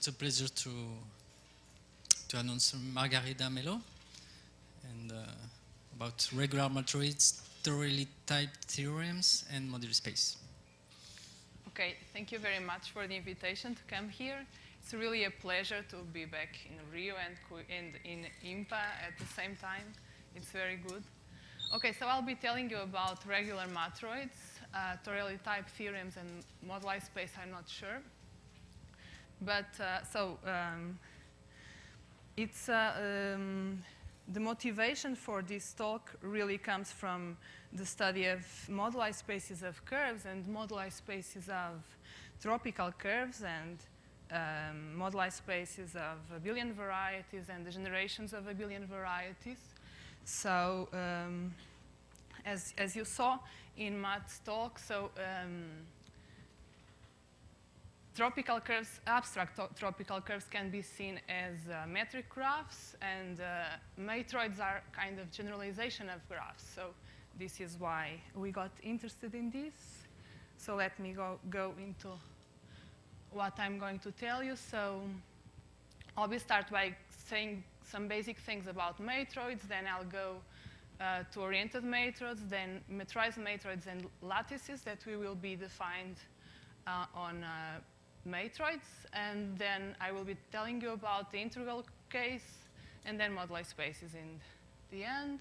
it's a pleasure to announce Margarida Melo and about regular matroids, Torelli type theorems, and Moduli space. Okay, thank you very much for the invitation to come here. It's really a pleasure to be back in Rio and in IMPA at the same time. It's very good. Okay, so I'll be telling you about regular matroids, Torelli type theorems, and moduli space, I'm not sure. But it's the motivation for this talk really comes from the study of moduli spaces of curves and moduli spaces of tropical curves and moduli spaces of abelian varieties and the generations of abelian varieties. So as you saw in Matt's talk, so tropical curves, abstract tropical curves can be seen as metric graphs, and matroids are kind of generalization of graphs. So this is why we got interested in this. So let me go into what I'm going to tell you. So I'll start by saying some basic things about matroids, then I'll go to oriented matroids, then metrized matroids and lattices that we will be defined on matroids, and then I will be telling you about the integral case, and then moduli spaces in the end.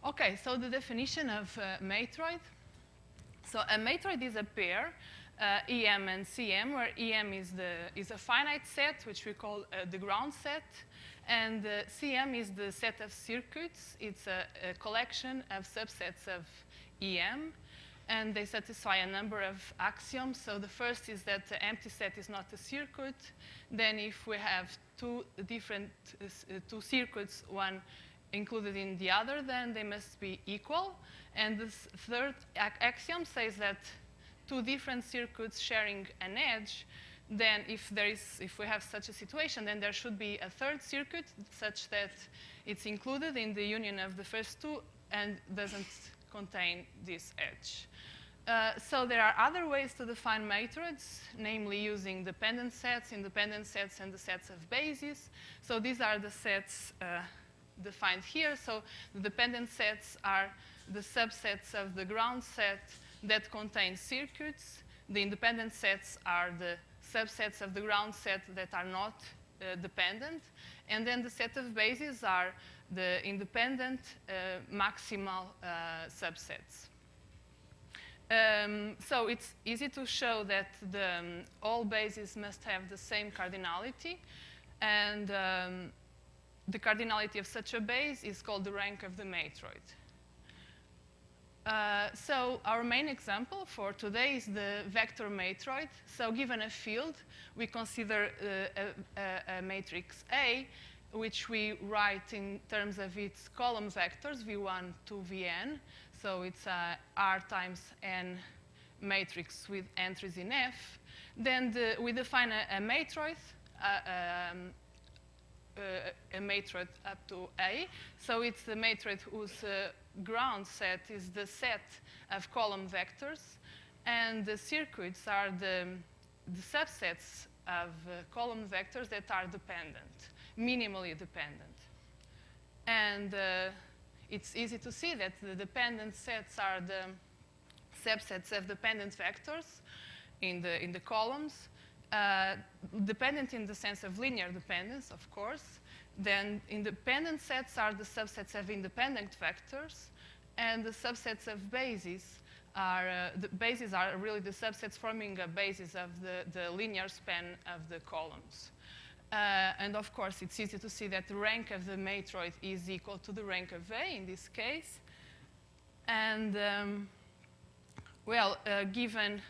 Okay, so the definition of matroid. So a matroid is a pair, EM and CM, where EM is a finite set, which we call the ground set, and CM is the set of circuits. It's a collection of subsets of EM, and they satisfy a number of axioms. So the first is that the empty set is not a circuit. Then if we have two circuits, one included in the other, then they must be equal. And the third axiom says that two different circuits sharing an edge, then if we have such a situation, then there should be a third circuit such that it's included in the union of the first two and doesn't contain this edge. So there are other ways to define matroids, namely using dependent sets, independent sets, and the sets of bases. So these are the sets defined here. So the dependent sets are the subsets of the ground set that contain circuits. The independent sets are the subsets of the ground set that are not dependent. And then the set of bases are the independent maximal subsets. So it's easy to show that all bases must have the same cardinality. And the cardinality of such a base is called the rank of the matroid. So our main example for today is the vector matroid. So given a field, we consider a matrix A, which we write in terms of its column vectors, V1 to Vn. So it's a R times N matrix with entries in F. Then we define a matroid, a matroid up to A. So it's the matroid whose ground set is the set of column vectors, and the circuits are the subsets of column vectors that are dependent, minimally dependent. And it's easy to see that the dependent sets are the subsets of dependent vectors in the columns, dependent in the sense of linear dependence, of course. Then independent sets are the subsets of independent vectors, and the subsets of bases are the bases are really the subsets forming a basis of the linear span of the columns. And of course, it's easy to see that the rank of the matroid is equal to the rank of A in this case. And given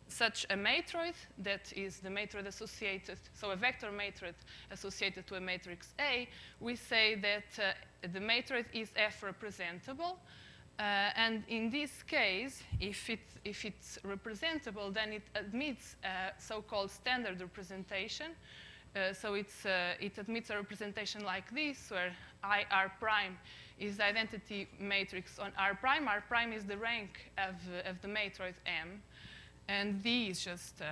such a matroid, that is the matroid associated, so a vector matroid associated to a matrix A, we say that the matroid is F representable. And in this case, if it's representable, then it admits a so-called standard representation. So it admits a representation like this, where IR prime is the identity matrix on R prime. R prime is the rank of the matroid M. And D is just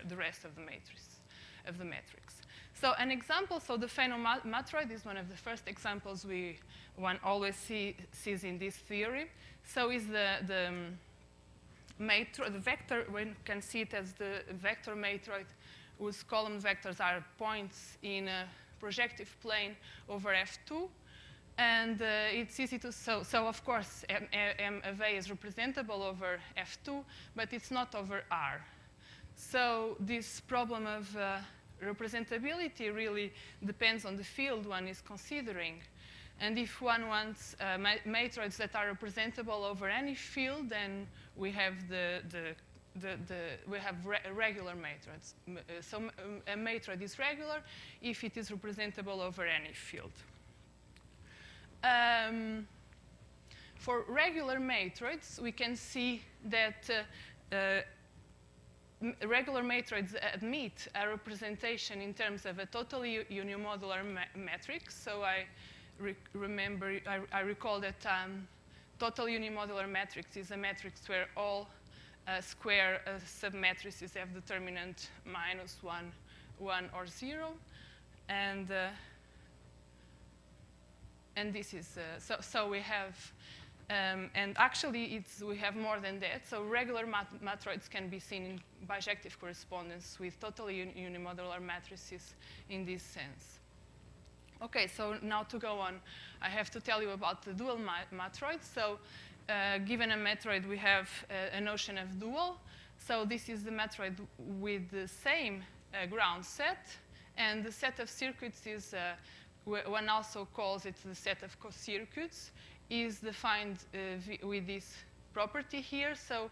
the rest of the matrix. So an example, so the phenomatroid is one of the first examples one always sees in this theory. So is the vector, one can see it as the vector matroid whose column vectors are points in a projective plane over F2. And it's easy to, so of course, M of A is representable over F2, but it's not over R. So this problem of representability really depends on the field one is considering. And if one wants matroids that are representable over any field, then we have regular matroids. So a matroid is regular if it is representable over any field. For regular matroids, we can see that regular matroids admit a representation in terms of a totally unimodular matrix. So I recall that total unimodular matrix is a matrix where all square submatrices have determinant -1, 1, or 0. And this is, so we have, and actually we have more than that. So regular matroids can be seen in bijective correspondence with totally unimodular matrices in this sense. Okay, so now to go on, I have to tell you about the dual matroid. So given a matroid, we have a notion of dual. So this is the matroid with the same ground set, and the set of circuits is, one also calls it the set of co-circuits, is defined with this property here. So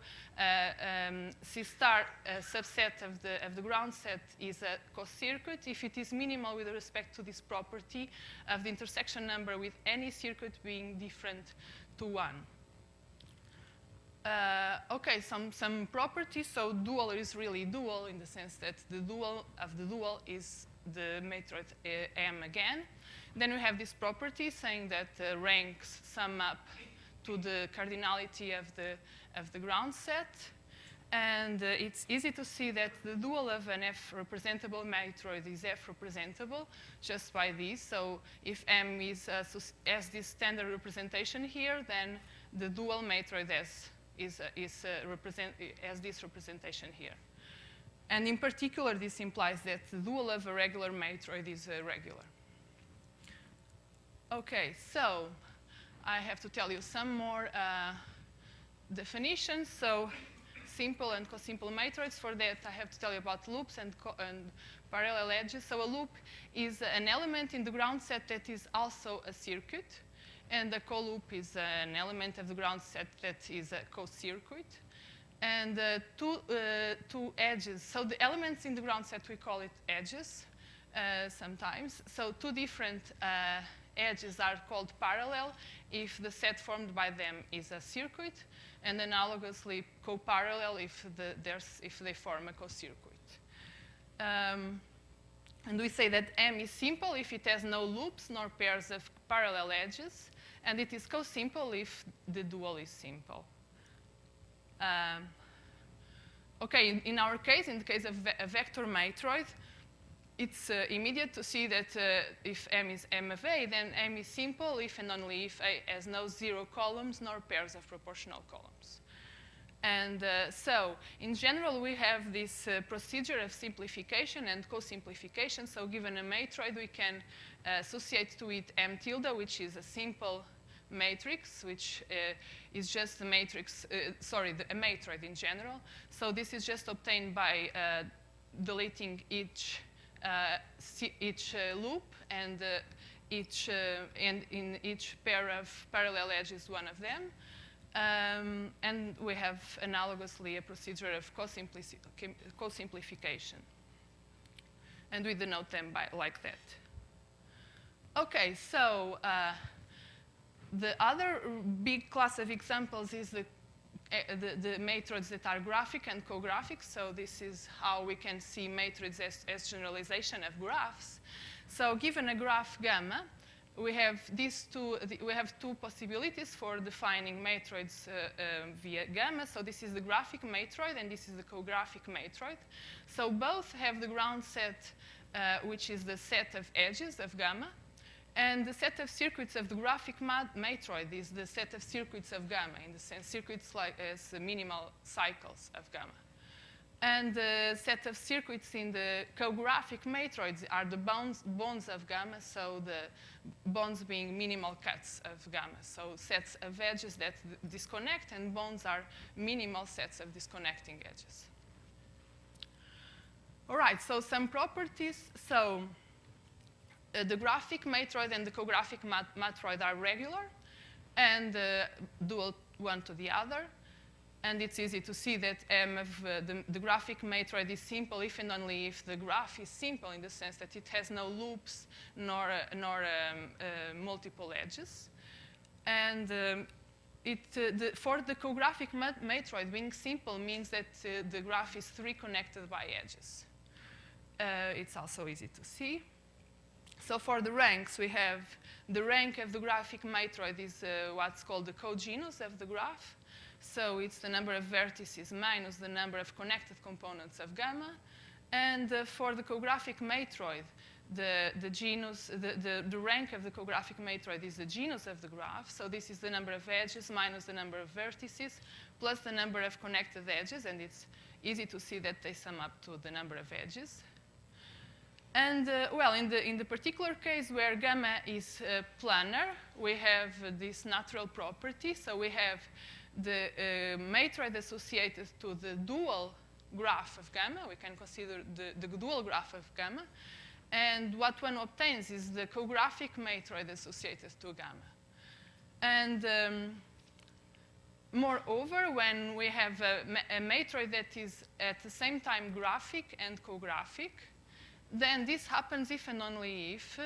C star subset of the ground set is a co-circuit if it is minimal with respect to this property of the intersection number with any circuit being different to 1. Okay, some properties. So dual is really dual in the sense that the dual of the dual is the matroid M again. Then we have this property saying that ranks sum up to the cardinality of the ground set. And it's easy to see that the dual of an F representable matroid is F representable just by this. So if M has this standard representation here, then the dual matroid has this representation here. And in particular, this implies that the dual of a regular matroid is regular. Okay, so I have to tell you some more definitions. So simple and cosimple matroids. For that, I have to tell you about loops and parallel edges. So a loop is an element in the ground set that is also a circuit. And a co-loop is an element of the ground set that is a co-circuit. And two edges. So the elements in the ground set, we call it edges sometimes. So two different edges are called parallel if the set formed by them is a circuit, and analogously co-parallel if they form a co-circuit. And we say that M is simple if it has no loops nor pairs of parallel edges, and it is co-simple if the dual is simple. Okay, in our case, in the case of a vector matroid, it's immediate to see that if M is M of A, then M is simple if and only if A has no zero columns nor pairs of proportional columns. And so, in general, we have this procedure of simplification and co-simplification. So given a matroid, we can associate to it M tilde, which is a simple matrix, which is just a matrix, a matroid in general. So this is just obtained by deleting each loop, and in each pair of parallel edges, one of them. And we have analogously a procedure of co-simplification. And we denote them like that. Okay, so the other big class of examples is the matroids that are graphic and co-graphic. So this is how we can see matroids as generalization of graphs. So given a graph gamma, we have these two. We have two possibilities for defining matroids via gamma. So this is the graphic matroid, and this is the co-graphic matroid. So both have the ground set, which is the set of edges of gamma, and the set of circuits of the graphic matroid is the set of circuits of gamma, in the sense circuits like as minimal cycles of gamma. And the set of circuits in the co-graphic matroids are the bonds of gamma, so the bonds being minimal cuts of gamma. So sets of edges that disconnect, and bonds are minimal sets of disconnecting edges. All right, so some properties. So the graphic matroid and the co-graphic matroid are regular and dual one to the other. And it's easy to see that M of the graphic matroid is simple if and only if the graph is simple, in the sense that it has no loops nor multiple edges. And for the co-graphic matroid, being simple means that the graph is three connected by edges. It's also easy to see. So for the ranks, we have the rank of the graphic matroid is what's called the cogenus of the graph. So it's the number of vertices minus the number of connected components of gamma. And for the co-graphic matroid, the rank of the co-graphic matroid is the genus of the graph. So this is the number of edges minus the number of vertices plus the number of connected edges. And it's easy to see that they sum up to the number of edges. And well, in the particular case where gamma is planar, we have this natural property. So we have the matroid associated to the dual graph of gamma. We can consider the dual graph of gamma. And what one obtains is the co-graphic matroid associated to gamma. And moreover, when we have a matroid that is at the same time graphic and co-graphic, then this happens if and only if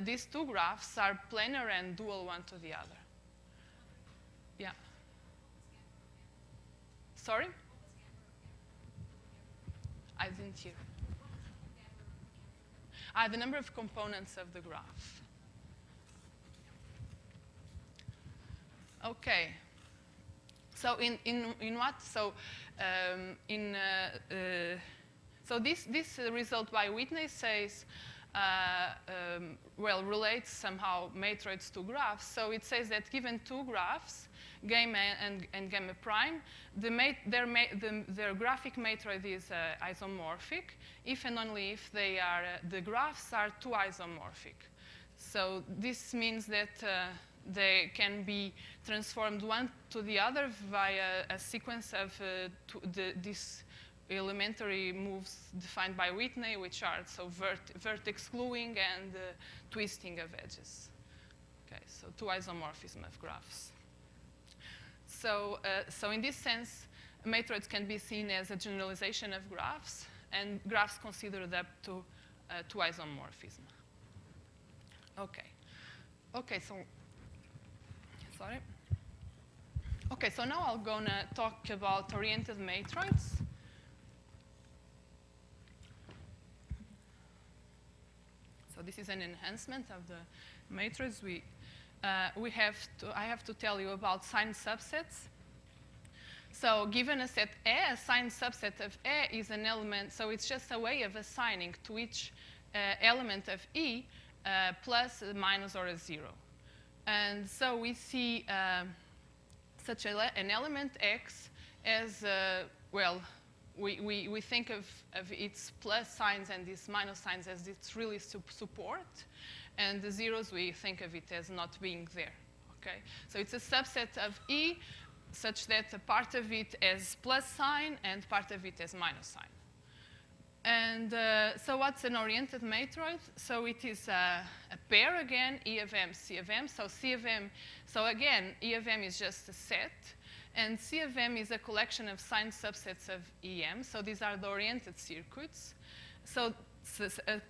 these two graphs are planar and dual one to the other. Yeah. Sorry? I didn't hear. The number of components of the graph. Okay. So in what? So so this result by Whitney says, well, relates somehow matroids to graphs. So it says that given two graphs, gamma and gamma prime, their graphic matroid is isomorphic, if and only if they are the graphs are two isomorphic. So this means that they can be transformed one to the other via a sequence of these elementary moves defined by Whitney, which are so vertex gluing and twisting of edges. Okay, so two isomorphism of graphs. So in this sense, matroids can be seen as a generalization of graphs, and graphs considered up to isomorphism. Okay. Okay, so sorry. Okay, so now I'm gonna talk about oriented matroids. So this is an enhancement of the matrix. I have to tell you about signed subsets. So given a set A, a signed subset of A is an element. So it's just a way of assigning to each element of E plus, a minus, or a 0. And so we see such an element X as, well, we think of its plus signs and its minus signs as its really support. And the zeros, we think of it as not being there. Okay? So it's a subset of E such that a part of it has plus sign and part of it has minus sign. And so what's an oriented matroid? So it is a pair again, E of M, C of M. So C of M, so again, E of M is just a set. And C of M is a collection of signed subsets of EM. So these are the oriented circuits. So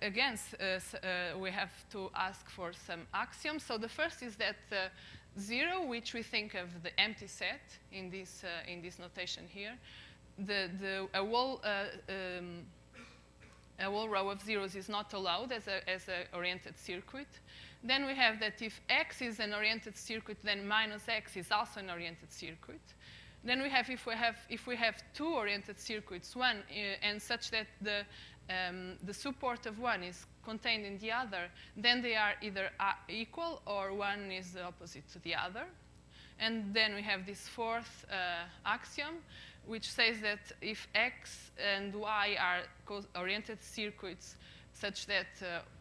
again, we have to ask for some axioms. So the first is that 0, which we think of the empty set in this notation here, a whole row of zeros is not allowed as an oriented circuit. Then we have that if X is an oriented circuit, then minus X is also an oriented circuit. Then we have if we have two oriented circuits, one and such that the support of one is contained in the other, then they are either equal or one is the opposite to the other. And then we have this fourth axiom, which says that if X and Y are oriented circuits such that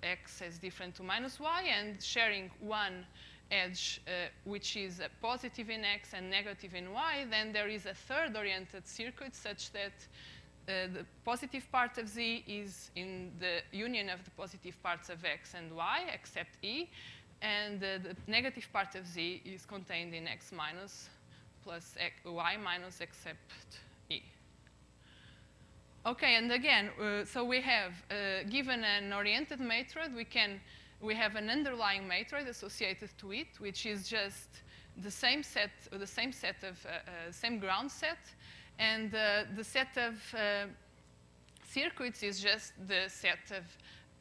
X is different to minus Y and sharing one edge which is positive in X and negative in Y, then there is a third oriented circuit such that the positive part of Z is in the union of the positive parts of X and Y except E, and the negative part of Z is contained in X minus plus Y minus except E. Okay, and again, so we have, given an oriented matroid, we have an underlying matroid associated to it, which is just the same set of, same ground set, and the set of circuits is just the set of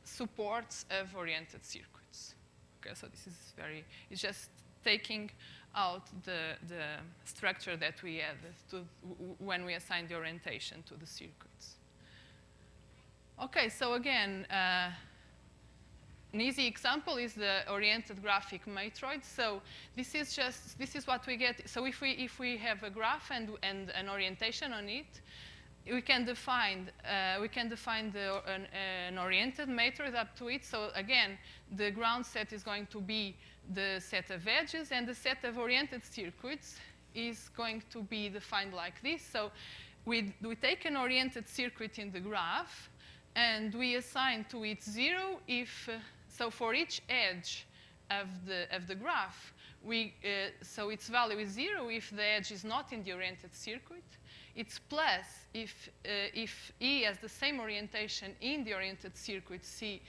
supports of oriented circuits. Okay, so this is it's just taking out the structure that we had when we assigned the orientation to the circuits. Okay, so again, an easy example is the oriented graphic matroid. So this is what we get. So if we have a graph and an orientation on it, we can define an oriented matroid up to it. So again, the ground set is going to be the set of edges, and the set of oriented circuits is going to be defined like this. So we take an oriented circuit in the graph, and we assign to it 0 if so for each edge of the graph, so its value is 0 if the edge is not in the oriented circuit. It's plus if E has the same orientation in the oriented circuit C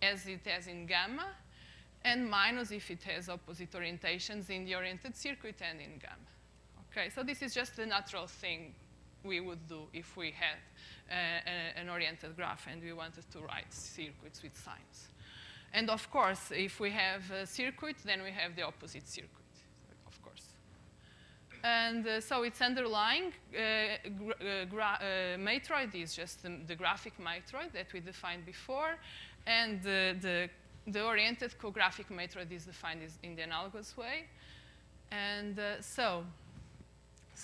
as it has in gamma, and minus if it has opposite orientations in the oriented circuit and in gamma. Okay, so this is just the natural thing we would do if we had an oriented graph and we wanted to write circuits with signs. And of course, if we have a circuit, then we have the opposite circuit, of course. And so its underlying matroid is just the graphic matroid that we defined before, and the oriented co-graphic matroid is defined in the analogous way. And so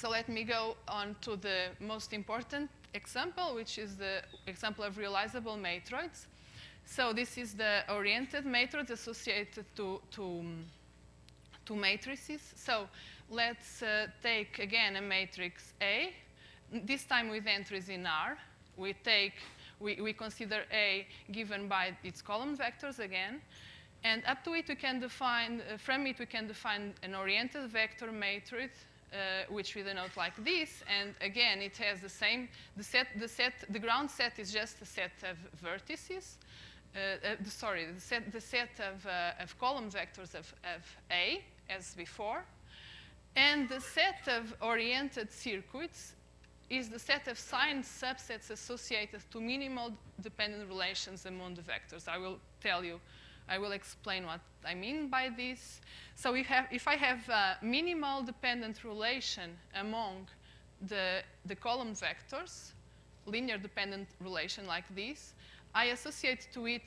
let me go on to the most important example, which is the example of realizable matroids. So this is the oriented matroids associated to matrices. So let's take, again, a matrix A, this time with entries in R. We consider A given by its column vectors again. And up to it, we can define, from it, we can define an oriented vector matrix, which we denote like this. And again, it has the same, the ground set is just a set of vertices. The set of column vectors of A, as before. And the set of oriented circuits is the set of signed subsets associated to minimal dependent relations among the vectors. I will explain what I mean by this. So if I have a minimal dependent relation among the column vectors, linear dependent relation like this, I associate to it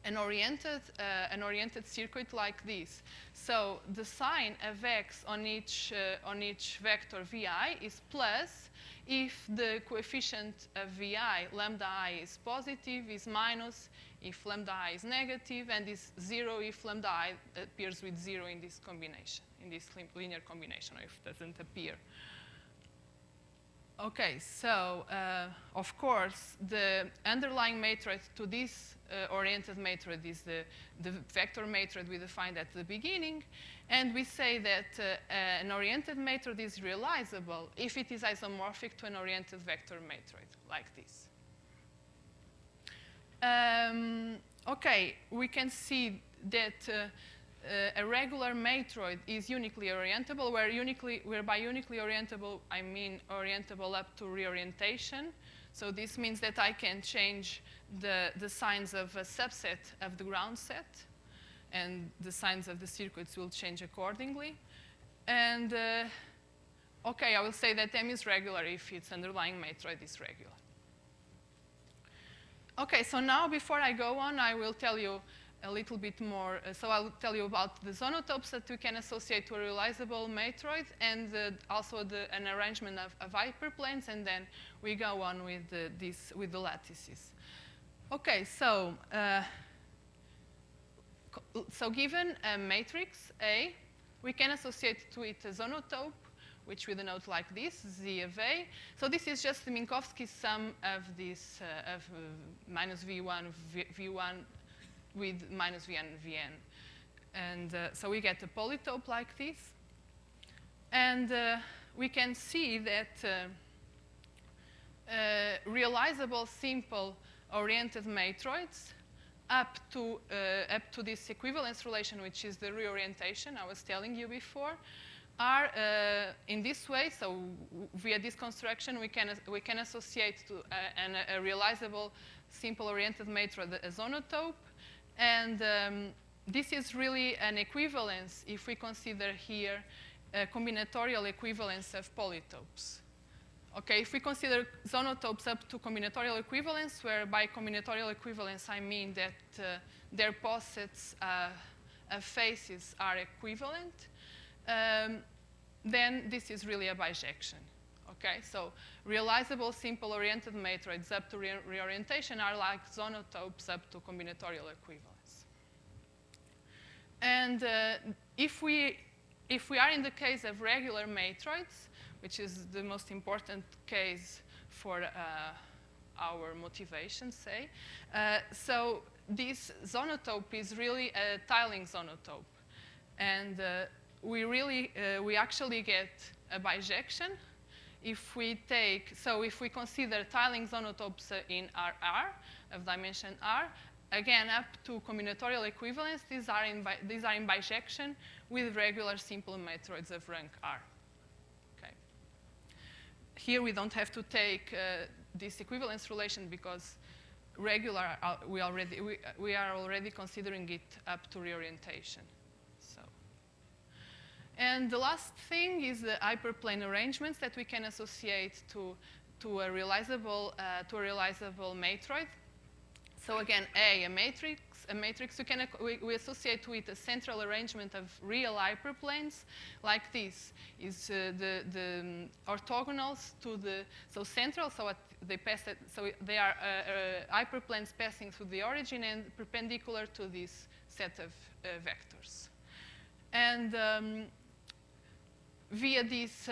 an oriented circuit like this. So the sign of X on each vector Vi is plus if the coefficient of Vi, lambda I, is positive, is minus if lambda I is negative, and is 0 if lambda I appears with 0 in this combination, in this linear combination, or if it doesn't appear. Okay, so of course, the underlying matroid to this oriented matroid is the vector matroid we defined at the beginning. And we say that an oriented matroid is realizable if it is isomorphic to an oriented vector matroid, like this. Okay, we can see that a regular matroid is uniquely orientable, where by uniquely orientable, I mean orientable up to reorientation. So this means that I can change the signs of a subset of the ground set, and the signs of the circuits will change accordingly. And OK, I will say that M is regular if its underlying matroid is regular. OK, so now before I go on, I will tell you a little bit more. So I'll tell you about the zonotopes that we can associate to a realizable matroid, and also an arrangement of hyperplanes, and then we go on with with the lattices. OK, so given a matrix A, we can associate to it a zonotope, which we denote like this, Z of A. So this is just the Minkowski sum of this minus V1, V1 with minus Vn, Vn. And so we get a polytope like this. And we can see that realizable simple oriented matroids up to this equivalence relation, which is the reorientation I was telling you before, are in this way. So via this construction, we can associate to a realizable simple oriented matroid a zonotope. And this is really an equivalence if we consider here a combinatorial equivalence of polytopes. Okay, if we consider zonotopes up to combinatorial equivalence, where by combinatorial equivalence I mean that their posets of faces are equivalent, then this is really a bijection. Okay, so realizable simple oriented matroids up to reorientation are like zonotopes up to combinatorial equivalence. And if we are in the case of regular matroids, which is the most important case for our motivation, say, so this zonotope is really a tiling zonotope. And we actually get a bijection if we consider tiling zonotopes in RR of dimension R, again up to combinatorial equivalence, these are in bijection with regular simple matroids of rank R. Okay. Here we don't have to take this equivalence relation because regular we are already considering it up to reorientation. And the last thing is the hyperplane arrangements that we can associate to a realizable matroid. So again, a matrix we associate to it a central arrangement of real hyperplanes like this. Is the orthogonals to the central, so they are hyperplanes passing through the origin and perpendicular to this set of vectors. And via this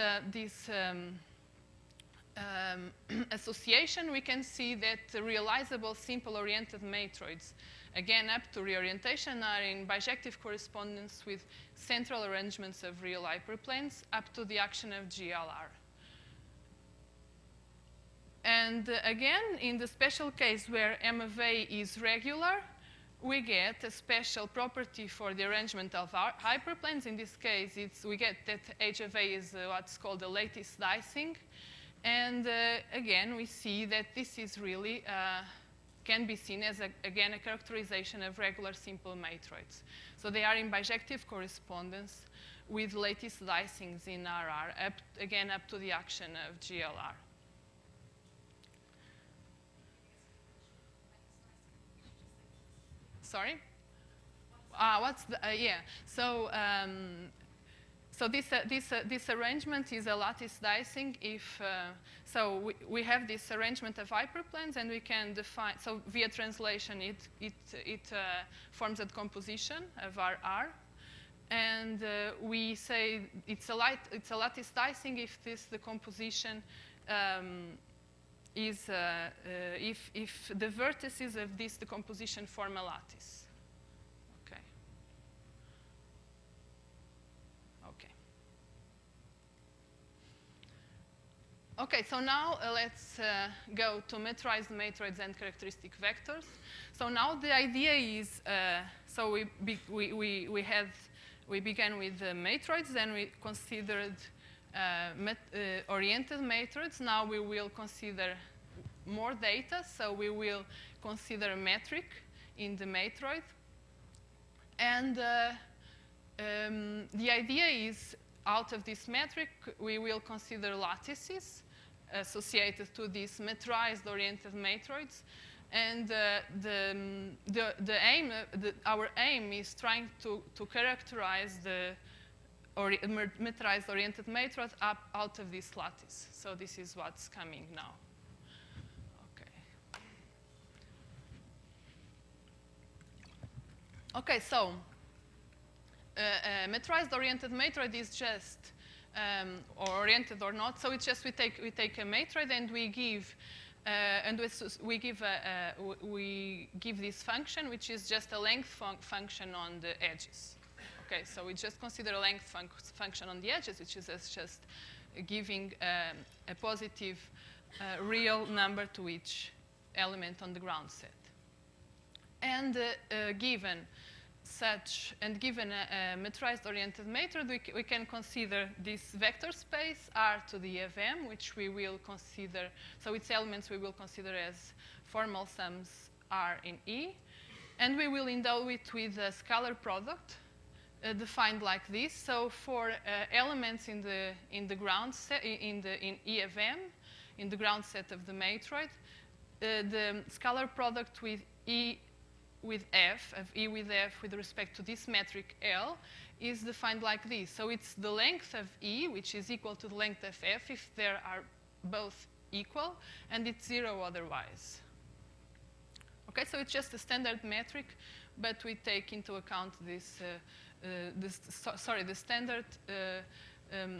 association, we can see that the realizable simple oriented matroids, again up to reorientation, are in bijective correspondence with central arrangements of real hyperplanes up to the action of GLR. And again, in the special case where M of A is regular, we get a special property for the arrangement of our hyperplanes. In this case, we get that H of A is what's called a lattice dicing. And again, we see that this is really can be seen as, again, a characterization of regular simple matroids. So they are in bijective correspondence with lattice dicings in RR, again, up to the action of GLR. Sorry? Yeah. So, so this arrangement is a lattice dicing. So we have this arrangement of hyperplanes, and we can define. So via translation, it forms a composition of RR, and we say it's a lattice dicing if the composition is if the vertices of this decomposition form a lattice. Okay. Okay. Okay. So now let's go to metrized matroids and characteristic vectors. So now the idea is so we began with matroids, then we considered oriented matroids. Now we will consider more data, so we will consider a metric in the matroid. And the idea is, out of this metric, we will consider lattices associated to these metrized oriented matroids. And our aim is trying to characterize the metrized oriented matrix out of this lattice. So this is what's coming now. Okay, so metrized oriented matroid is just, or oriented or not. So it's just we take a matroid and we give we give this function, which is just a length function on the edges. Okay, so we just consider a length function on the edges, which is just giving a positive real number to each element on the ground set. And given a metrized oriented matrix, we can consider this vector space R to the of M, which we will consider, so its elements we will consider as formal sums R in E. And we will endow it with a scalar product defined like this. So for elements in the ground set, in E of M, in the ground set of the matroid, the scalar product with E with F, of E with F with respect to this metric L, is defined like this. So it's the length of E, which is equal to the length of F if they are both equal, and it's 0 otherwise. Okay, so it's just a standard metric, but we take into account this, the standard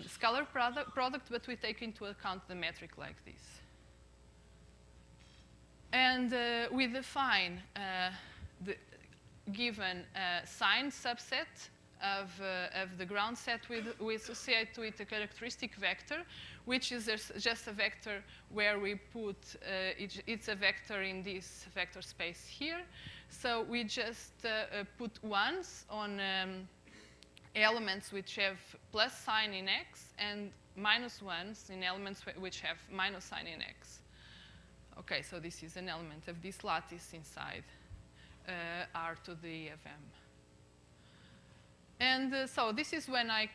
scalar product, but we take into account the metric like this. And we define the given sign subset of the ground set, we associate to it a characteristic vector, which is just a vector where we put, it's a vector in this vector space here. So we just put ones on elements which have plus sign in X and minus ones in elements which have minus sign in X. Okay, so this is an element of this lattice inside R to the of M. And so this is when I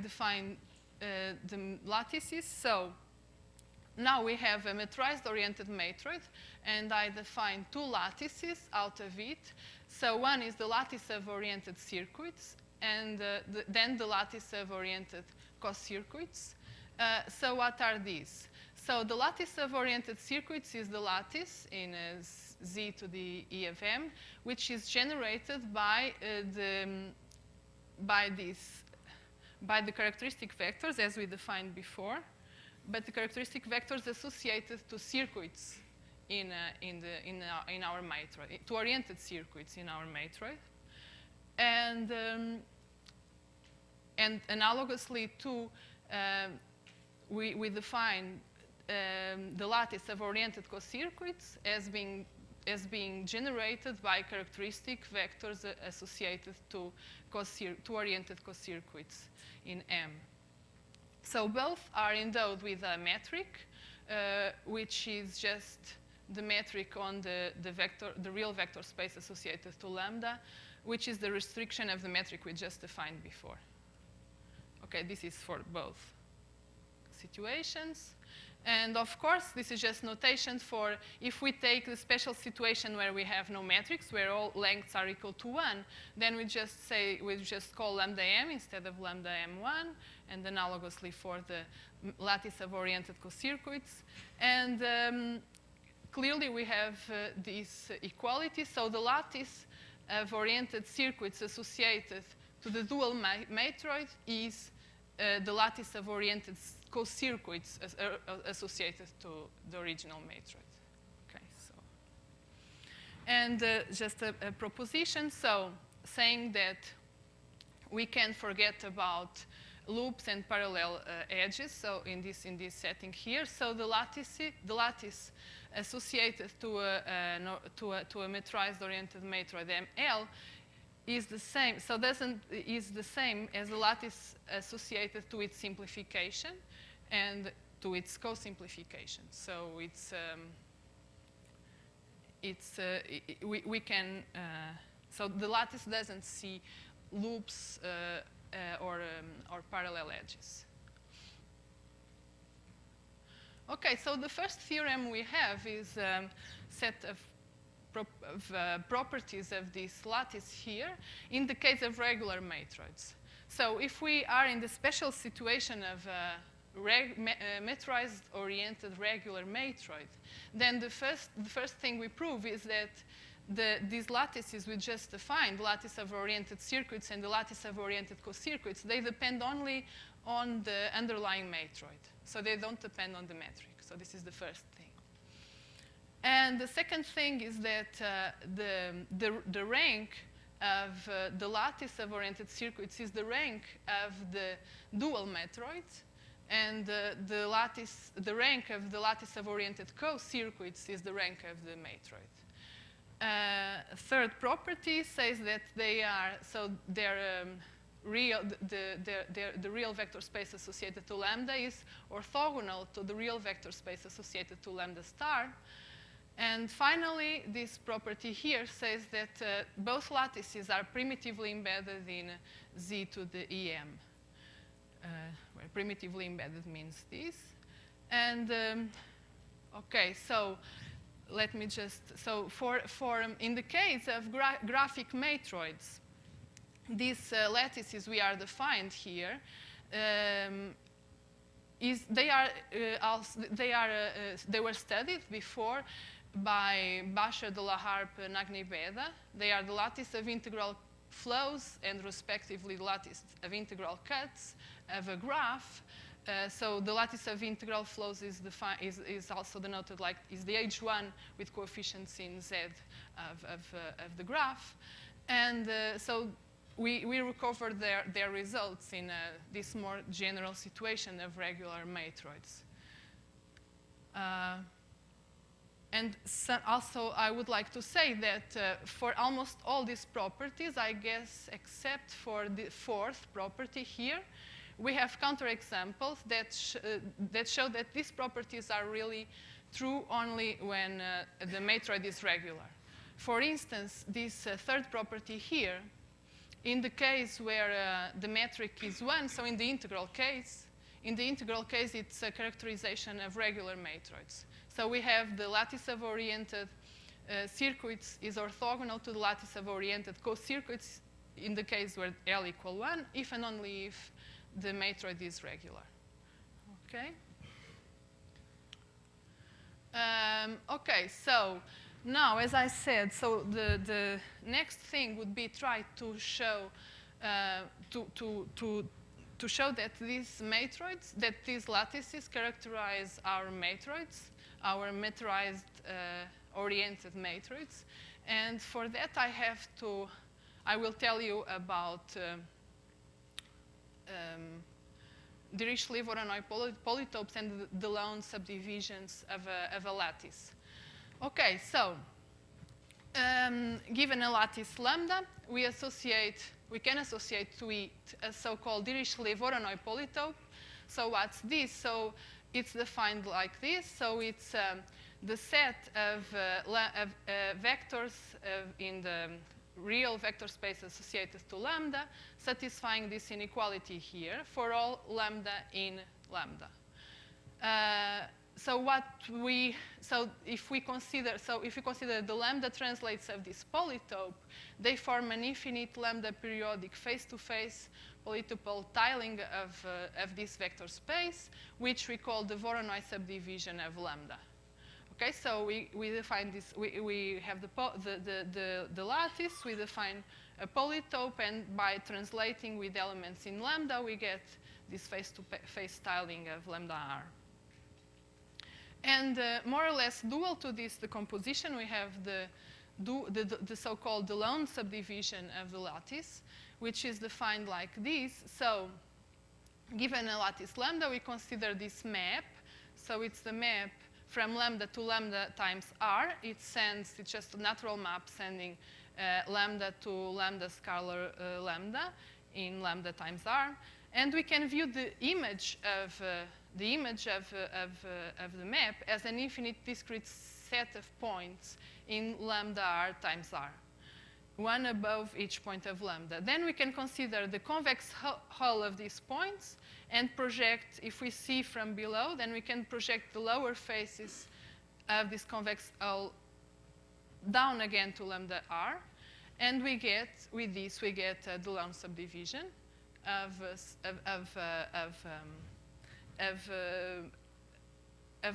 define the lattices. So now we have a metrized oriented matroid, and I define two lattices out of it. So one is the lattice of oriented circuits, and then the lattice of oriented co-circuits. So what are these? So the lattice of oriented circuits is the lattice in Z to the E of M, which is generated by the characteristic vectors as we defined before, but the characteristic vectors associated to circuits in our matroid, to oriented circuits in our matroid, and analogously to we define the lattice of oriented co-circuits as being generated by characteristic vectors associated to oriented co-circuits in M. So both are endowed with a metric, which is just the metric on the real vector space associated to lambda, which is the restriction of the metric we just defined before. Okay, this is for both situations. And of course, this is just notation for if we take the special situation where we have no matrix, where all lengths are equal to 1, then we just call lambda m instead of lambda m1, and analogously for the lattice of oriented co-circuits. And clearly we have this equality. So the lattice of oriented circuits associated to the dual matroid is the lattice of oriented co-circuits associated to the original matroid. Okay, so. And just a proposition, so saying that we can forget about loops and parallel edges, so in this setting here, so the lattice associated to a metrized oriented matroid ML is the same, so is the same as the lattice associated to its simplification and to its co-simplification. So it's we can, so the lattice doesn't see loops or parallel edges. Okay, so the first theorem we have is a set of properties of this lattice here in the case of regular matroids. So if we are in the special situation of a metrized-oriented regular matroid, then the first thing we prove is that these lattices we just defined, the lattice of oriented circuits and the lattice of oriented co-circuits, they depend only on the underlying matroid. So they don't depend on the metric. So this is the first thing. And the second thing is that the rank of the lattice of oriented circuits is the rank of the dual matroids, and the rank of the lattice of oriented co-circuits is the rank of the matroid. Third property says that they are, so they're the real vector space associated to lambda is orthogonal to the real vector space associated to lambda star. And finally, this property here says that both lattices are primitively embedded in Z to the EM. Where primitively embedded means this. And okay, so let me just, so in the case of graphic matroids, these lattices we are defined here, they were studied before by Bashar de la Harpe and Agnibeda. They are the lattice of integral flows and respectively the lattice of integral cuts of a graph. So the lattice of integral flows is also denoted like is the H1 with coefficients in Z of the graph. And so we recovered their results in this more general situation of regular matroids. And so also, I would like to say that for almost all these properties, I guess, except for the fourth property here, we have counterexamples that show that these properties are really true only when the matroid is regular. For instance, this third property here, in the case where the metric is 1, so in the integral case, it's a characterization of regular matroids. So we have the lattice of oriented circuits is orthogonal to the lattice of oriented co-circuits in the case where L equal 1, if and only if the matroid is regular. Okay? Okay, so now, as I said, so the next thing would be try to show to show that these matroids, that these lattices characterize our matroids, our metrized oriented matroids. And for that, I will tell you about Dirichlet-Voronoi polytopes and the lone subdivisions of a lattice. Okay, so given a lattice lambda, we can associate to it a so-called Dirichlet-Voronoi polytope. So what's this? So it's defined like this. So it's the set of vectors in the real vector space associated to lambda, satisfying this inequality here for all lambda in lambda. So if we consider the lambda translates of this polytope, they form an infinite lambda periodic face-to-face polytopal tiling of this vector space, which we call the Voronoi subdivision of lambda. Okay, so we define this. We have the lattice. We define a polytope, and by translating with elements in lambda, we get this face-to-face tiling of lambda r. And more or less dual to this decomposition, we have the so-called the lone subdivision of the lattice, which is defined like this. So given a lattice lambda, we consider this map. So it's the map from lambda to lambda times r. It's just a natural map sending lambda to lambda scalar lambda in lambda times r. And we can view the image of the map as an infinite discrete set of points in lambda r times r, one above each point of lambda. Then we can consider the convex hull of these points and project, if we see from below, then we can project the lower faces of this convex hull down again to lambda r. And we get, with this, we get a Delaunay subdivision of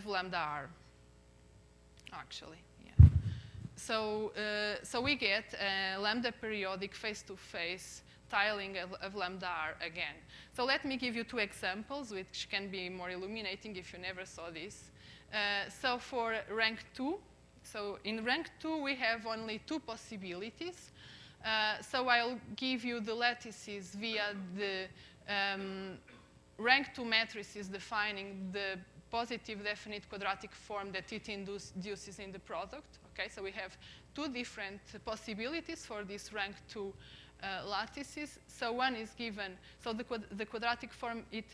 lambda r, actually. Yeah. So we get a lambda periodic face-to-face tiling of lambda r again. So let me give you two examples, which can be more illuminating if you never saw this. So for rank 2, so in rank 2, we have only two possibilities. So I'll give you the lattices via the rank 2 matrices defining the positive definite quadratic form that it induces in the product. Okay, so we have two different possibilities for this rank 2 lattices. So one is given, so the quadratic form, it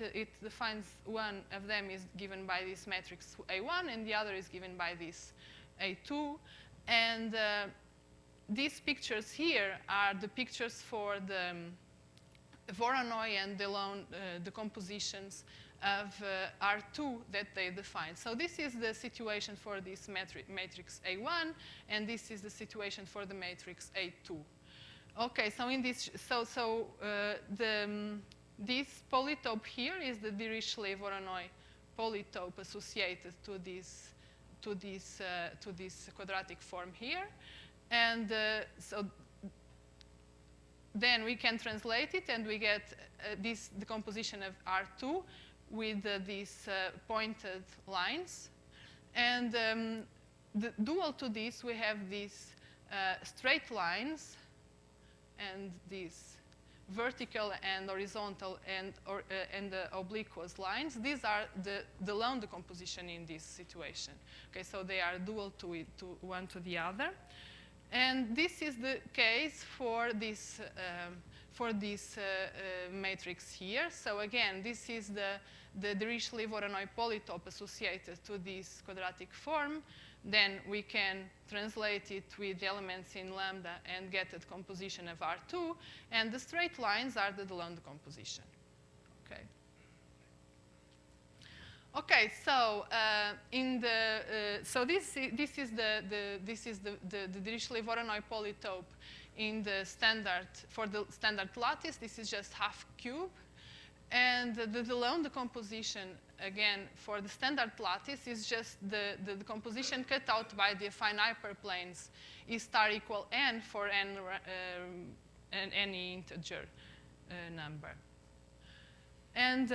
defines one of them is given by this matrix A1, and the other is given by this A2. And these pictures here are the pictures for the Voronoi and Delaunay decompositions of R2 that they define. So this is the situation for this matrix A1, and this is the situation for the matrix A2. Okay, so in this, this polytope here is the Dirichlet-Voronoi polytope associated to this quadratic form here, and so then we can translate it, and we get this decomposition of R2 with these pointed lines. And the dual to this, we have these straight lines and these vertical and horizontal and obliquous lines. These are the lone decomposition in this situation. Okay, so they are dual to one to the other. And this is the case for this matrix here. So again, this is the Dirichlet-Voronoi polytope associated to this quadratic form. Then we can translate it with elements in lambda and get a decomposition of R2. And the straight lines are the Delaunay decomposition. Okay. Okay, so so this is the Dirichlet-Voronoi polytope in the standard for the standard lattice. This is just half cube, and the Delaunay decomposition again for the standard lattice is just the decomposition cut out by the affine hyperplanes E star equal n for any integer number, and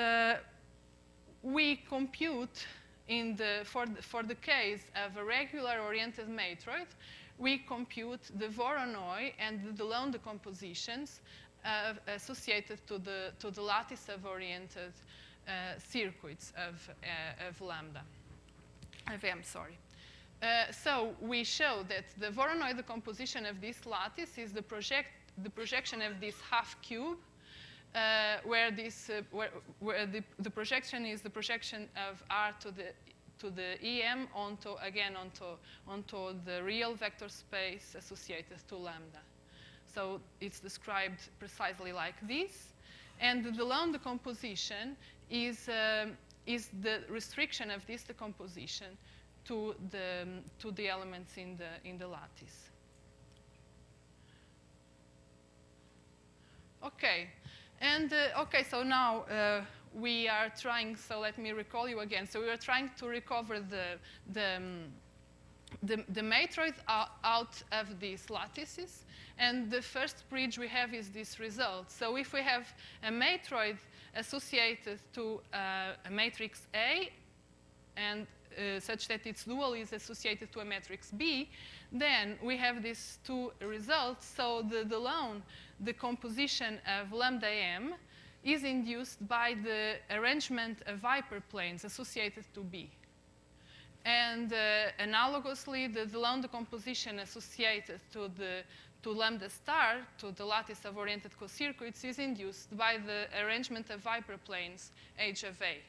we compute for the case of a regular oriented matroid, we compute the Voronoi and the Delaunay decompositions associated to the lattice of oriented circuits of lambda, of M, sorry. So we show that the Voronoi decomposition of this lattice is the projection of this half cube, where the projection is the projection of R to the EM onto the real vector space associated to lambda. So it's described precisely like this, and the Delaunay decomposition is the restriction of this decomposition to the elements in the lattice. Okay. And okay, so now we are trying. So let me recall you again. So we are trying to recover the matroid out of these lattices, and the first bridge we have is this result. So if we have a matroid associated to a matrix A, and such that its dual is associated to a matrix B, then we have these two results. So the Delaunay decomposition of lambda M is induced by the arrangement of hyperplanes associated to B. And analogously, the Delaunay decomposition associated to lambda star, to the lattice of oriented co-circuits, is induced by the arrangement of hyperplanes H of A.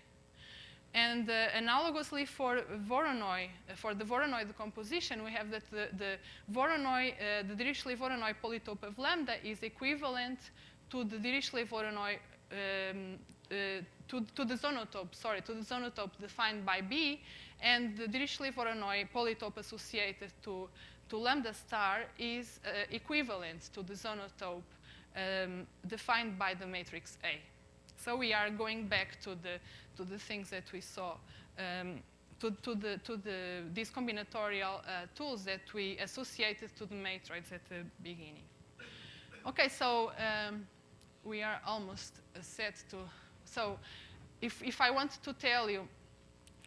And analogously for Voronoi, for the Voronoi decomposition, we have that the Dirichlet-Voronoi polytope of lambda is equivalent to the Dirichlet-Voronoi to the zonotope defined by B, and the Dirichlet-Voronoi polytope associated to lambda star is equivalent to the zonotope defined by the matrix A. So we are going back to the things that we saw, these combinatorial tools that we associated to the matroids at the beginning. Okay, so we are almost set to. So if I want to tell you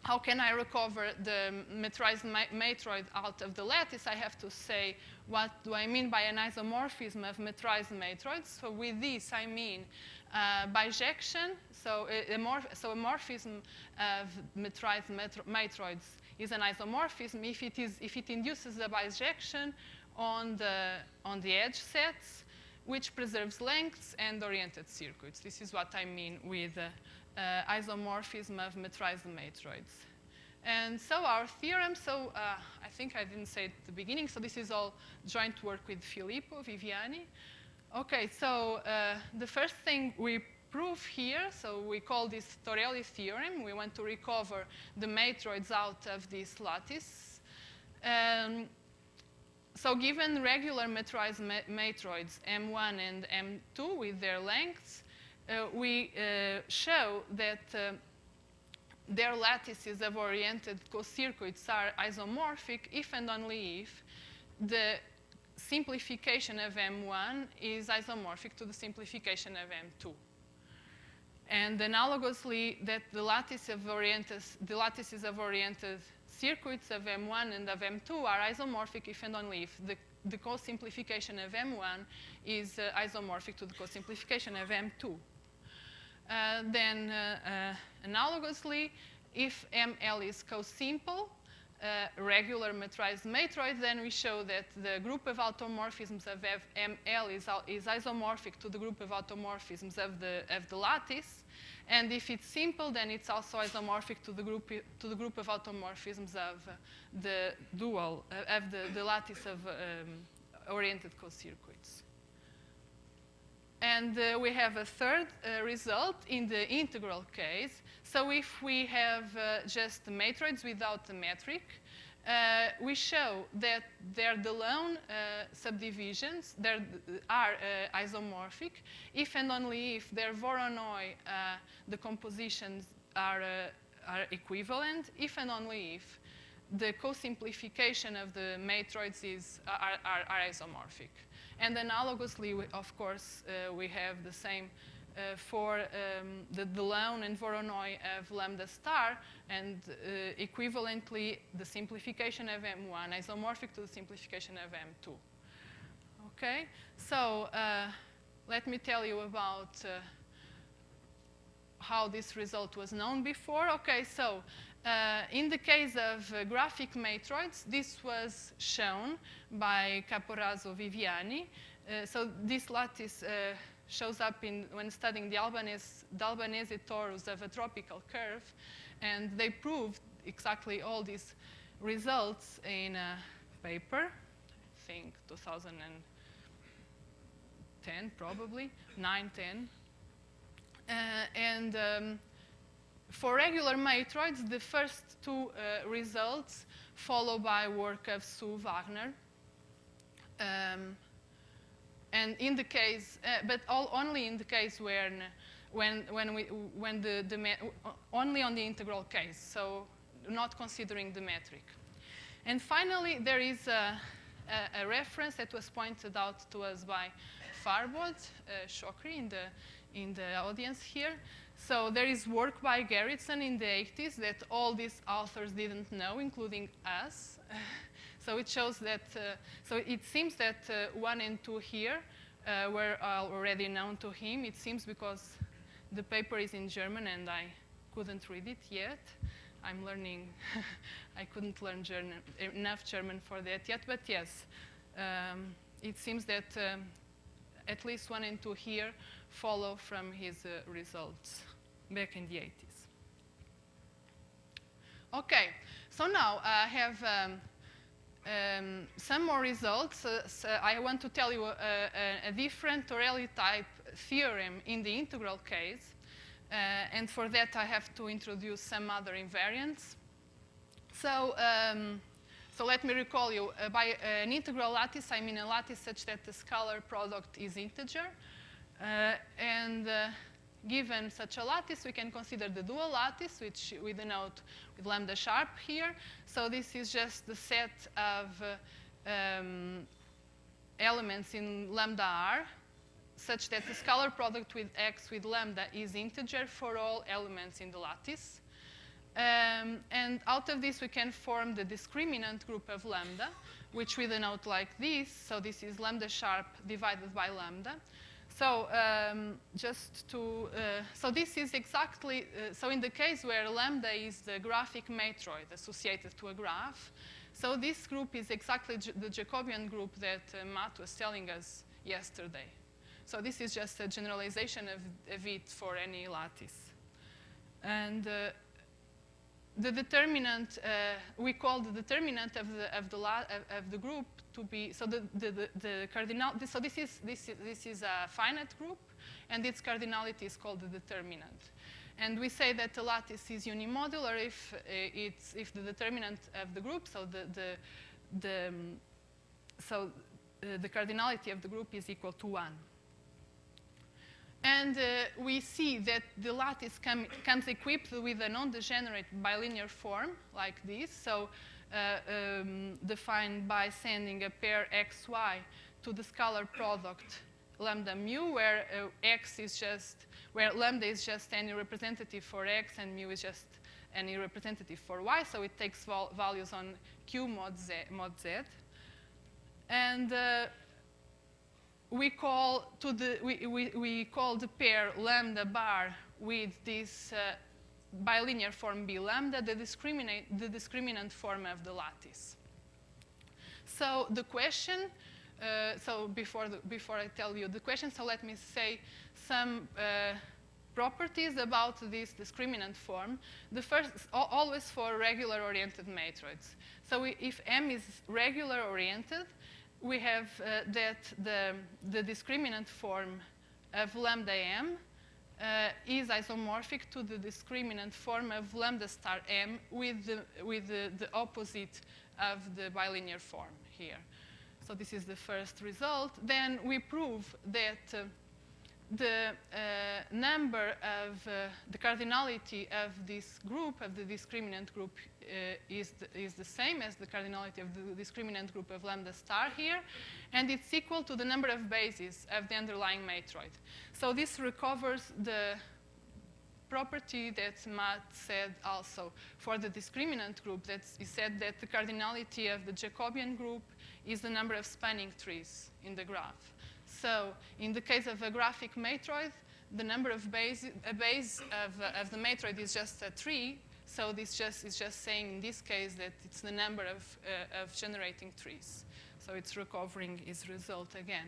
how can I recover the metrized matroid out of the lattice, I have to say, what do I mean by an isomorphism of metrized matroids? So with this, I mean bijection. So a morphism of metrized matroids is an isomorphism if it induces a bijection on the edge sets, which preserves lengths and oriented circuits. This is what I mean with isomorphism of metrized matroids. And so our theorem, I think I didn't say it at the beginning, so this is all joint work with Filippo Viviani. Okay, so the first thing we prove here, so we call this Torelli theorem. We want to recover the matroids out of this lattice. So given regular metrized matroids M1 and M2 with their lengths, we show that their lattices of oriented co-circuits are isomorphic if and only if the simplification of M1 is isomorphic to the simplification of M2. And analogously, that the lattices of oriented circuits of M1 and of M2 are isomorphic if and only if the co-simplification of M1 is isomorphic to the co-simplification of M2. Then analogously, if ML is co-simple, regular metrized matroid, then we show that the group of automorphisms of ML is isomorphic to the group of automorphisms of the lattice. And if it's simple, then it's also isomorphic to the group of automorphisms of the dual of the lattice of oriented co-circuits. And we have a third result in the integral case. So if we have just the matroids without the metric, we show that their Delone subdivisions are isomorphic if and only if their Voronoi decompositions are equivalent, if and only if the co-simplification of the matroids are isomorphic. And analogously, of course, we have the same for the Delone and Voronoi of lambda star, and equivalently, the simplification of M1 isomorphic to the simplification of M2. Okay, so let me tell you about how this result was known before. Okay, so in the case of graphic matroids, this was shown by Caporazzo Viviani. So this lattice shows up when studying the Albanese torus of a tropical curve, and they proved exactly all these results in a paper, I think 2010 probably, 9-10. For regular matroids, the first two results follow by work of Sue Wagner. And in the case, but only in the case when only on the integral case, so not considering the metric. And finally, there is a reference that was pointed out to us by Farbod Shokri in the audience here. So there is work by Gerritsen in the 80s that all these authors didn't know, including us. So it shows that, so it seems that 1 and 2 here were already known to him. It seems because the paper is in German and I couldn't read it yet. I'm learning, I couldn't learn enough German for that yet, but yes, it seems that at least 1 and 2 here follow from his results back in the 80s. Okay, so now I have some more results. So I want to tell you a different Torelli type theorem in the integral case. And for that, I have to introduce some other invariants. So, so let me recall you. By an integral lattice, I mean a lattice such that the scalar product is integer. Given such a lattice, we can consider the dual lattice, which we denote with lambda sharp here. So this is just the set of elements in lambda r, such that the scalar product with x with lambda is integer for all elements in the lattice. And out of this, we can form the discriminant group of lambda, which we denote like this. So this is lambda sharp divided by lambda. So so this is exactly, so in the case where lambda is the graphic matroid associated to a graph, so this group is exactly the Jacobian group that Matt was telling us yesterday. So this is just a generalization of it for any lattice. And the determinant, we call the determinant of the group to be, so the cardinal, so this is a finite group, and its cardinality is called the determinant. And we say that the lattice is unimodular if the determinant of the group, so the cardinality of the group is equal to 1. And we see that the lattice comes equipped with a non-degenerate bilinear form like this. So defined by sending a pair xy to the scalar product lambda mu, where where lambda is just any representative for x and mu is just any representative for y. So it takes values on q mod z. And we call the pair lambda bar with this bilinear form b lambda the discriminant form of the lattice. So the question, so before I tell you the question, so let me say some properties about this discriminant form. The first, always for regular oriented matroids. So if M is regular oriented, we have that the discriminant form of lambda m is isomorphic to the discriminant form of lambda star m with the opposite of the bilinear form here. So this is the first result. Then we prove that the number of the cardinality of this group, of the discriminant group, is the same as the cardinality of the discriminant group of lambda star here, and it's equal to the number of bases of the underlying matroid. So this recovers the property that Matt said also for the discriminant group, that he said that the cardinality of the Jacobian group is the number of spanning trees in the graph. So in the case of a graphic matroid, the number of base of the matroid is just a tree. So this is just saying in this case that it's the number of generating trees. So it's recovering its result again.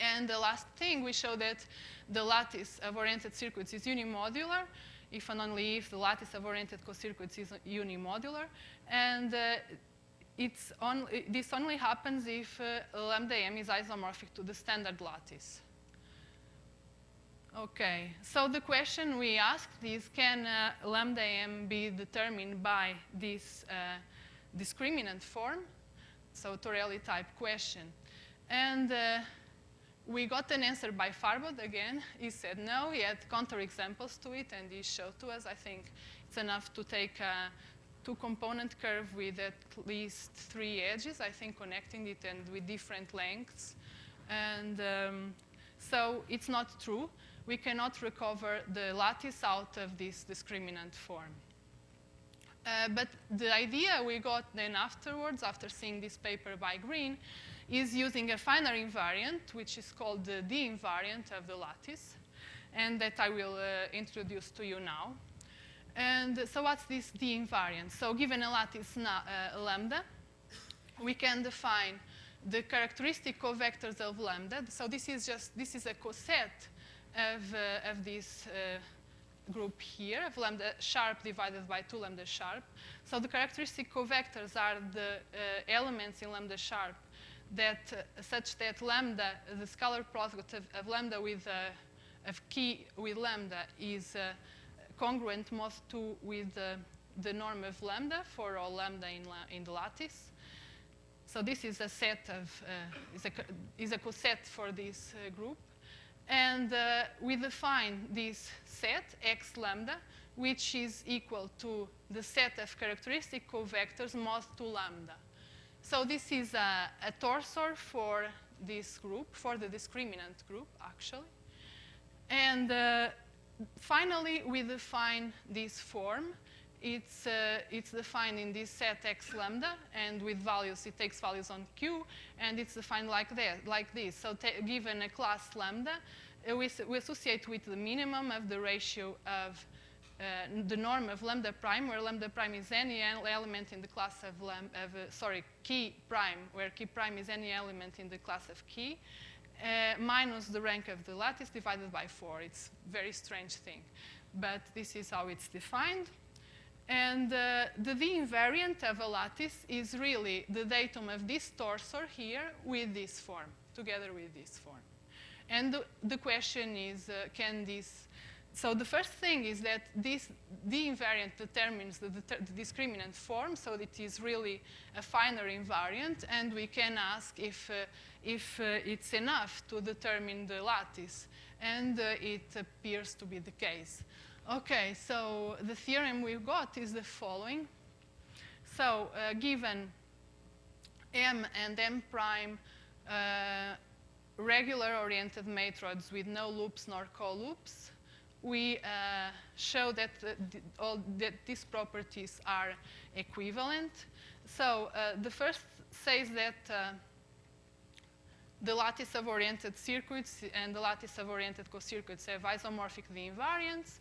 And the last thing, we show that the lattice of oriented circuits is unimodular, if and only if the lattice of oriented co-circuits is unimodular. And this only happens if lambda m is isomorphic to the standard lattice. Okay, so the question we asked is, can lambda m be determined by this discriminant form? So Torelli type question. And we got an answer by Farbod again. He said no, he had counterexamples to it, and he showed to us. I think it's enough to take a two-component curve with at least 3 edges, I think, connecting it and with different lengths. And so it's not true. We cannot recover the lattice out of this discriminant form. But the idea we got then afterwards, after seeing this paper by Green, is using a finer invariant, which is called the deem invariant of the lattice, and that I will introduce to you now. And so what's this deem invariant? So given a lattice lambda, we can define the characteristic covectors of lambda. So this is a coset of this group here of lambda sharp divided by 2 lambda sharp. So the characteristic covectors are the elements in lambda sharp that such that lambda, the scalar product of lambda with of key with lambda is congruent most to with the norm of lambda for all lambda in the lattice. So this is a set of is a coset for this group. And we define this set, x lambda, which is equal to the set of characteristic covectors mod to lambda. So this is a torsor for this group, for the discriminant group, actually. And finally, we define this form. It's defined in this set x lambda, and with values, it takes values on Q, and it's defined like this. So given a class lambda, we associate with the minimum of the ratio of the norm of lambda prime, where lambda prime is any element in the class of key prime, where key prime is any element in the class of key, minus the rank of the lattice divided by 4. It's a very strange thing, but this is how it's defined. And the invariant of a lattice is really the datum of this torsor here with this form, together with this form. And the question is, can this... So the first thing is that the invariant determines the discriminant form, so it is really a finer invariant, and we can ask if it's enough to determine the lattice, and it appears to be the case. Okay, so the theorem we've got is the following. So given M and M prime regular oriented matroids with no loops nor co-loops, we show that that these properties are equivalent. So the first says that the lattice of oriented circuits and the lattice of oriented co-circuits have isomorphic invariants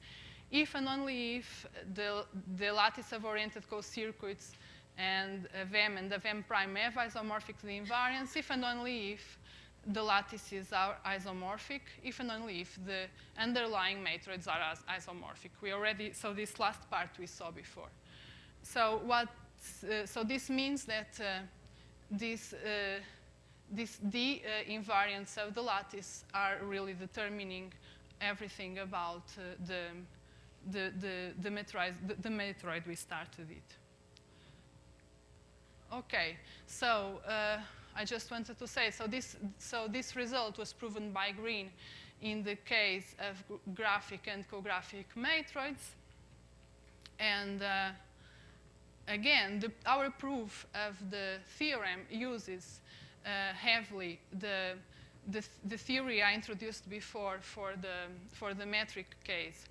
if and only if the lattice of oriented co-circuits and of M and of M prime have isomorphic invariants, if and only if the lattices are isomorphic, if and only if the underlying matroids are isomorphic. So this last part we saw before. So this means that these D invariants of the lattice are really determining everything about the matroid we started it. Okay, so I just wanted to say, so this result was proven by Green in the case of graphic and co-graphic matroids. And again, our proof of the theorem uses heavily the theory I introduced before for the metric case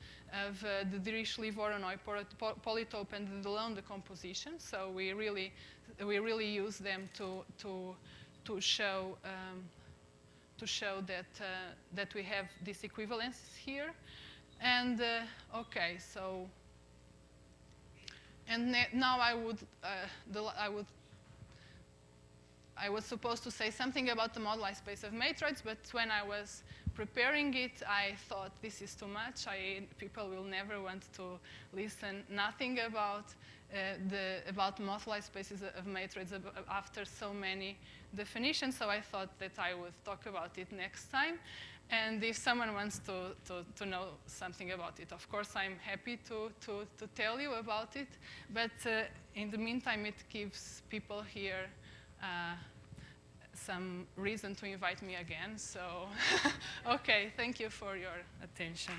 of the Dirichlet-Voronoi polytope and the Delon decomposition. So we really use them to show that we have this equivalence here. And okay, so now I was supposed to say something about the moduli space of matroids, but when I was preparing it, I thought this is too much. People will never want to listen nothing about moduli spaces of matroids after so many definitions. So I thought that I would talk about it next time. And if someone wants to know something about it, of course, I'm happy to tell you about it. But in the meantime, it gives people here some reason to invite me again. So, okay, thank you for your attention.